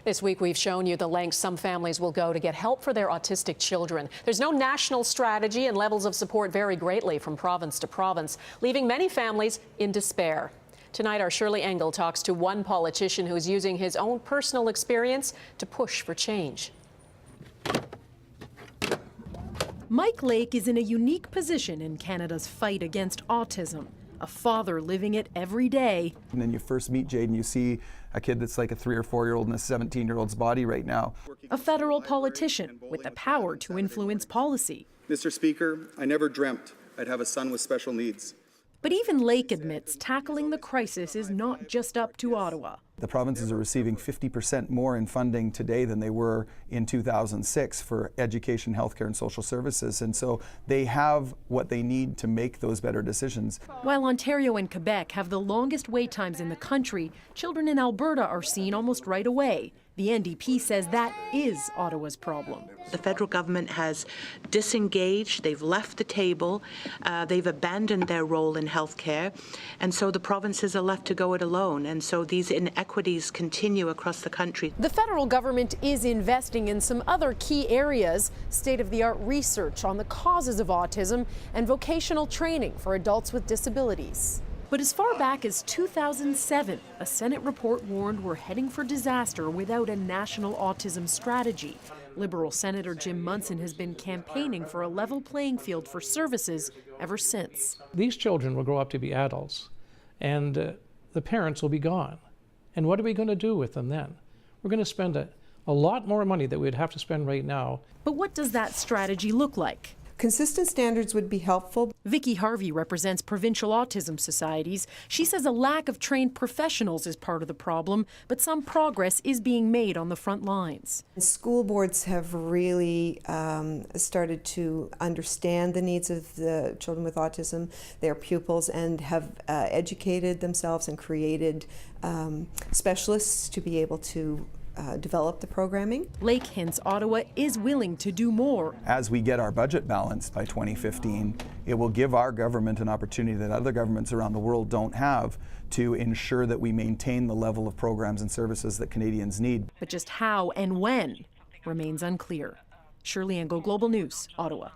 This week, we've shown you the lengths some families will go to get help for their autistic children. There's no national strategy, and levels of support vary greatly from province to province, leaving many families in despair. Tonight, our Shirlee Engel talks to one politician who's using his own personal experience to push for change. Mike Lake is in a unique position in Canada's fight against autism. A father living it every day. And then you first meet Jade and you see a kid that's like a 3 or 4-year-old in a 17-year-old's body right now. A federal politician with the power to influence policy. Mr. Speaker, I never dreamt I'd have a son with special needs. But even Lake admits tackling the crisis is not just up to Ottawa. The provinces are receiving 50% more in funding today than they were in 2006 for education, healthcare, and social services. And so they have what they need to make those better decisions. While Ontario and Quebec have the longest wait times in the country, children in Alberta are seen almost right away. The NDP says that is Ottawa's problem. The federal government has disengaged, they've left the table, they've abandoned their role in healthcare, and so the provinces are left to go it alone, and so these inequities continue across the country. The federal government is investing in some other key areas, state-of-the-art research on the causes of autism and vocational training for adults with disabilities. But as far back as 2007, a Senate report warned we're heading for disaster without a national autism strategy. Liberal Senator Jim Munson has been campaigning for a level playing field for services ever since. These children will grow up to be adults, and the parents will be gone. And what are we going to do with them then? We're going to spend a lot more money that we'd have to spend right now. But what does that strategy look like? Consistent standards would be helpful. Vicky Harvey represents provincial autism societies. She says a lack of trained professionals is part of the problem, but some progress is being made on the front lines. School boards have really started to understand the needs of the children with autism, their pupils, and have educated themselves and created specialists to be able to develop the programming. Lake hints Ottawa is willing to do more. As we get our budget balanced by 2015, it will give our government an opportunity that other governments around the world don't have to ensure that we maintain the level of programs and services that Canadians need. But just how and when remains unclear. Shirlee Engel, Global News, Ottawa.